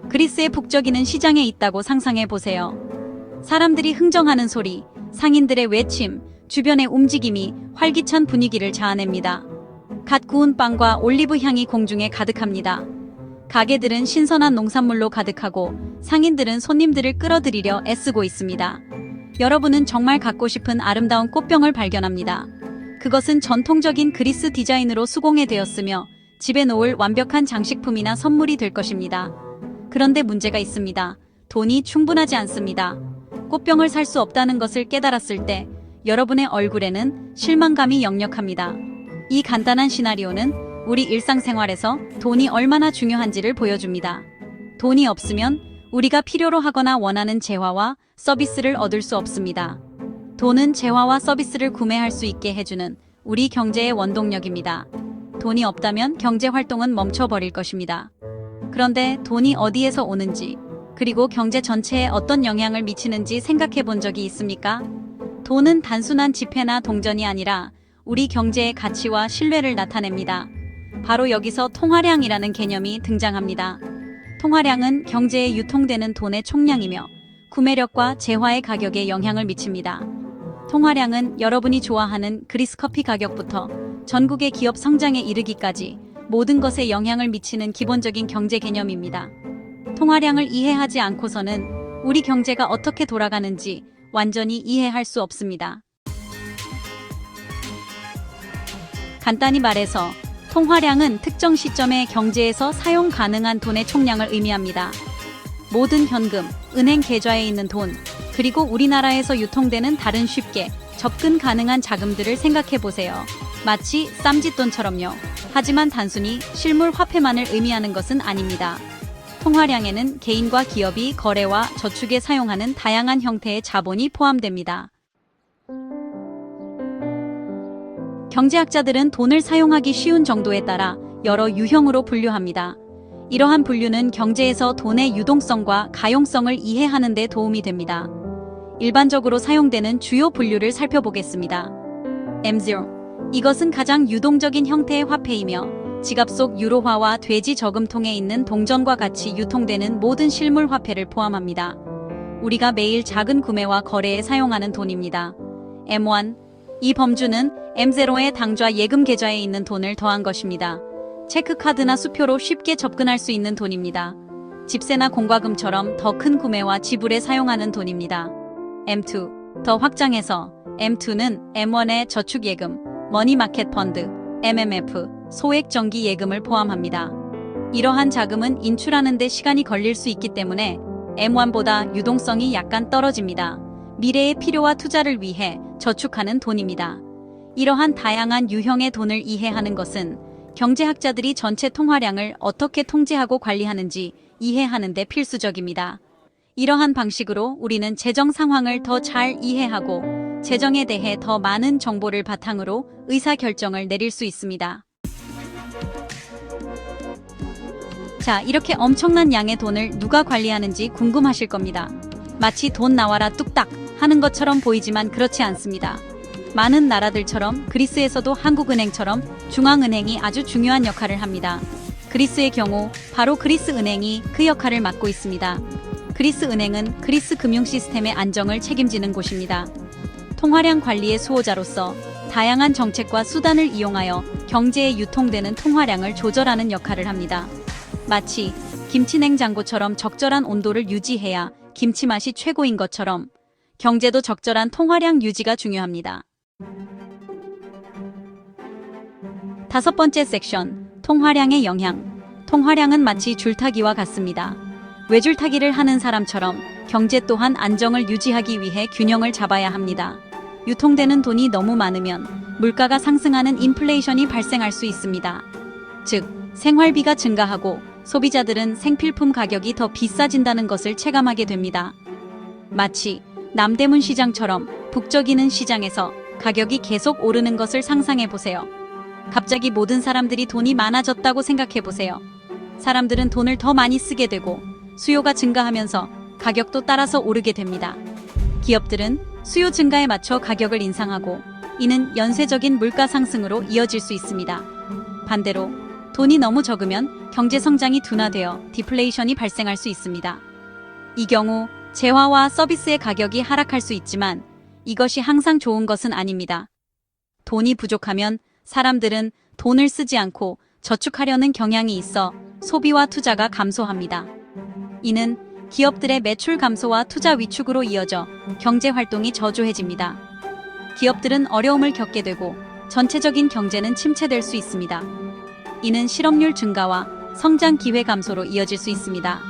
그리스의 북적이는 시장에 있다고 상상해 보세요. 사람들이 흥정하는 소리, 상인들의 외침, 주변의 움직임이 활기찬 분위기를 자아냅니다. 갓 구운 빵과 올리브 향이 공중에 가득합니다. 가게들은 신선한 농산물로 가득하고 상인들은 손님들을 끌어들이려 애쓰고 있습니다. 여러분은 정말 갖고 싶은 아름다운 꽃병을 발견합니다. 그것은 전통적인 그리스 디자인으로 수공예 되었으며 집에 놓을 완벽한 장식품이나 선물이 될 것입니다. 그런데 문제가 있습니다. 돈이 충분하지 않습니다. 꽃병을 살 수 없다는 것을 깨달았을 때 여러분의 얼굴에는 실망감이 역력합니다. 이 간단한 시나리오는 우리 일상생활에서 돈이 얼마나 중요한지를 보여줍니다. 돈이 없으면 우리가 필요로 하거나 원하는 재화와 서비스를 얻을 수 없습니다. 돈은 재화와 서비스를 구매할 수 있게 해주는 우리 경제의 원동력입니다. 돈이 없다면 경제 활동은 멈춰버릴 것입니다. 그런데 돈이 어디에서 오는지, 그리고 경제 전체에 어떤 영향을 미치는지 생각해 본 적이 있습니까? 돈은 단순한 지폐나 동전이 아니라 우리 경제의 가치와 신뢰를 나타냅니다. 바로 여기서 통화량이라는 개념이 등장합니다. 통화량은 경제에 유통되는 돈의 총량이며 구매력과 재화의 가격에 영향을 미칩니다. 통화량은 여러분이 좋아하는 그리스 커피 가격부터 전국의 기업 성장에 이르기까지 모든 것에 영향을 미치는 기본적인 경제 개념입니다. 통화량을 이해하지 않고서는 우리 경제가 어떻게 돌아가는지 완전히 이해할 수 없습니다. 간단히 말해서 통화량은 특정 시점에 경제에서 사용 가능한 돈의 총량을 의미합니다. 모든 현금, 은행 계좌에 있는 돈, 그리고 우리나라에서 유통되는 다른 쉽게 접근 가능한 자금들을 생각해 보세요. 마치 쌈짓돈처럼요. 하지만 단순히 실물 화폐만을 의미하는 것은 아닙니다. 통화량에는 개인과 기업이 거래와 저축에 사용하는 다양한 형태의 자본이 포함됩니다. 경제학자들은 돈을 사용하기 쉬운 정도에 따라 여러 유형으로 분류합니다. 이러한 분류는 경제에서 돈의 유동성과 가용성을 이해하는 데 도움이 됩니다. 일반적으로 사용되는 주요 분류를 살펴보겠습니다. M0. 이것은 가장 유동적인 형태의 화폐이며 지갑 속 유로화와 돼지 저금통에 있는 동전과 같이 유통되는 모든 실물 화폐를 포함합니다. 우리가 매일 작은 구매와 거래에 사용하는 돈입니다. M1. 이 범주는 M0의 당좌 예금 계좌에 있는 돈을 더한 것입니다. 체크카드나 수표로 쉽게 접근할 수 있는 돈입니다. 집세나 공과금처럼 더 큰 구매와 지불에 사용하는 돈입니다. M2. 더 확장해서 M2는 M1의 저축예금, 머니마켓 펀드, MMF, 소액 정기 예금을 포함합니다. 이러한 자금은 인출하는 데 시간이 걸릴 수 있기 때문에 M1보다 유동성이 약간 떨어집니다. 미래의 필요와 투자를 위해 저축하는 돈입니다. 이러한 다양한 유형의 돈을 이해하는 것은 경제학자들이 전체 통화량을 어떻게 통제하고 관리하는지 이해하는 데 필수적입니다. 이러한 방식으로 우리는 재정 상황을 더 잘 이해하고 재정에 대해 더 많은 정보를 바탕으로 의사결정을 내릴 수 있습니다. 자, 이렇게 엄청난 양의 돈을 누가 관리하는지 궁금하실 겁니다. 마치 돈 나와라 뚝딱 하는 것처럼 보이지만 그렇지 않습니다. 많은 나라들처럼 그리스에서도 한국은행처럼 중앙은행이 아주 중요한 역할을 합니다. 그리스의 경우 바로 그리스은행이 그 역할을 맡고 있습니다. 그리스은행은 그리스 금융 시스템의 안정을 책임지는 곳입니다. 통화량 관리의 수호자로서 다양한 정책과 수단을 이용하여 경제에 유통되는 통화량을 조절하는 역할을 합니다. 마치 김치냉장고처럼 적절한 온도를 유지해야 김치 맛이 최고인 것처럼 경제도 적절한 통화량 유지가 중요합니다. 5번째 섹션, 통화량의 영향. 통화량은 마치 줄타기와 같습니다. 외줄타기를 하는 사람처럼 경제 또한 안정을 유지하기 위해 균형을 잡아야 합니다. 유통되는 돈이 너무 많으면 물가가 상승하는 인플레이션이 발생할 수 있습니다. 즉, 생활비가 증가하고 소비자들은 생필품 가격이 더 비싸진다는 것을 체감하게 됩니다. 마치 남대문 시장처럼 북적이는 시장에서 가격이 계속 오르는 것을 상상해 보세요. 갑자기 모든 사람들이 돈이 많아졌다고 생각해 보세요. 사람들은 돈을 더 많이 쓰게 되고 수요가 증가하면서 가격도 따라서 오르게 됩니다. 기업들은 수요 증가에 맞춰 가격을 인상하고 이는 연쇄적인 물가 상승으로 이어질 수 있습니다. 반대로 돈이 너무 적으면 경제 성장이 둔화되어 디플레이션이 발생할 수 있습니다. 이 경우 재화와 서비스의 가격이 하락할 수 있지만 이것이 항상 좋은 것은 아닙니다. 돈이 부족하면 사람들은 돈을 쓰지 않고 저축하려는 경향이 있어 소비와 투자가 감소합니다. 이는 기업들의 매출 감소와 투자 위축으로 이어져 경제 활동이 저조해집니다. 기업들은 어려움을 겪게 되고 전체적인 경제는 침체될 수 있습니다. 이는 실업률 증가와 성장 기회 감소로 이어질 수 있습니다.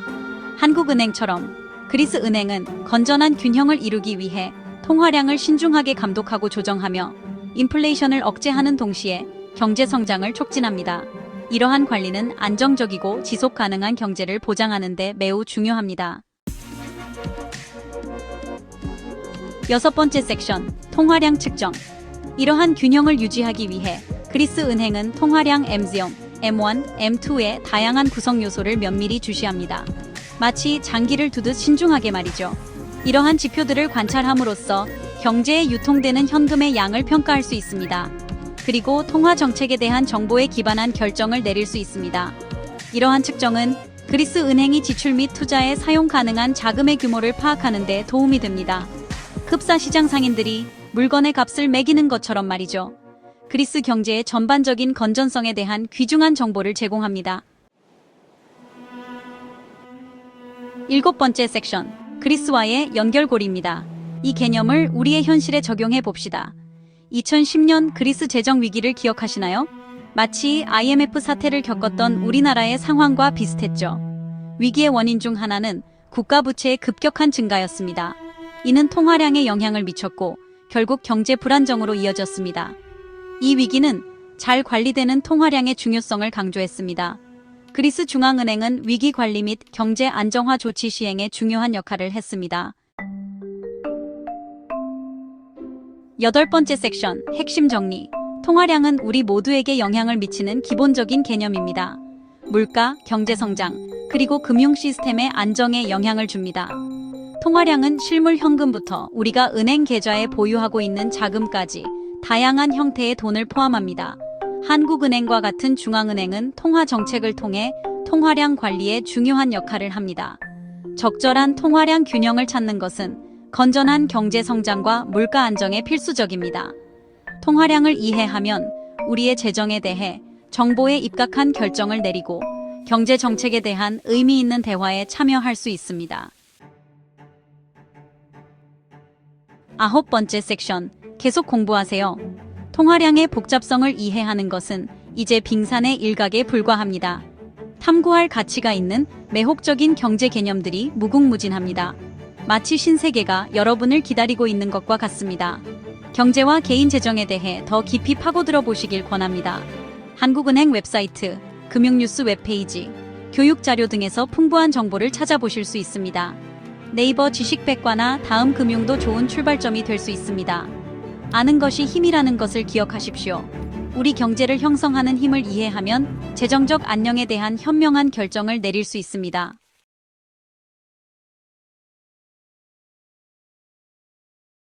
한국은행처럼 그리스 은행은 건전한 균형을 이루기 위해 통화량을 신중하게 감독하고 조정하며 인플레이션을 억제하는 동시에 경제 성장을 촉진합니다. 이러한 관리는 안정적이고 지속 가능한 경제를 보장하는 데 매우 중요합니다. 6번째 섹션, 통화량 측정. 이러한 균형을 유지하기 위해 그리스 은행은 통화량 M0, M1, M2의 다양한 구성 요소를 면밀히 주시합니다. 마치 장기를 두듯 신중하게 말이죠. 이러한 지표들을 관찰함으로써 경제에 유통되는 현금의 양을 평가할 수 있습니다. 그리고 통화 정책에 대한 정보에 기반한 결정을 내릴 수 있습니다. 이러한 측정은 그리스 은행이 지출 및 투자에 사용 가능한 자금의 규모를 파악하는 데 도움이 됩니다. 흡사 시장 상인들이 물건의 값을 매기는 것처럼 말이죠. 그리스 경제의 전반적인 건전성에 대한 귀중한 정보를 제공합니다. 7번째 섹션, 그리스와의 연결고리입니다. 이 개념을 우리의 현실에 적용해 봅시다. 2010년 그리스 재정 위기를 기억하시나요? 마치 IMF 사태를 겪었던 우리나라의 상황과 비슷했죠. 위기의 원인 중 하나는 국가 부채의 급격한 증가였습니다. 이는 통화량에 영향을 미쳤고 결국 경제 불안정으로 이어졌습니다. 이 위기는 잘 관리되는 통화량의 중요성을 강조했습니다. 그리스 중앙은행은 위기 관리 및 경제 안정화 조치 시행에 중요한 역할을 했습니다. 8번째 섹션, 핵심 정리. 통화량은 우리 모두에게 영향을 미치는 기본적인 개념입니다. 물가, 경제 성장, 그리고 금융 시스템의 안정에 영향을 줍니다. 통화량은 실물 현금부터 우리가 은행 계좌에 보유하고 있는 자금까지 다양한 형태의 돈을 포함합니다. 한국은행과 같은 중앙은행은 통화 정책을 통해 통화량 관리에 중요한 역할을 합니다. 적절한 통화량 균형을 찾는 것은 건전한 경제 성장과 물가 안정에 필수적입니다. 통화량을 이해하면 우리의 재정에 대해 정보에 입각한 결정을 내리고 경제 정책에 대한 의미 있는 대화에 참여할 수 있습니다. 9번째 섹션, 계속 공부하세요. 통화량의 복잡성을 이해하는 것은 이제 빙산의 일각에 불과합니다. 탐구할 가치가 있는 매혹적인 경제 개념들이 무궁무진합니다. 마치 신세계가 여러분을 기다리고 있는 것과 같습니다. 경제와 개인 재정에 대해 더 깊이 파고들어 보시길 권합니다. 한국은행 웹사이트, 금융뉴스 웹페이지, 교육자료 등에서 풍부한 정보를 찾아보실 수 있습니다. 네이버 지식백과나 다음금융도 좋은 출발점이 될 수 있습니다. 아는 것이 힘이라는 것을 기억하십시오. 우리 경제를 형성하는 힘을 이해하면 재정적 안녕에 대한 현명한 결정을 내릴 수 있습니다.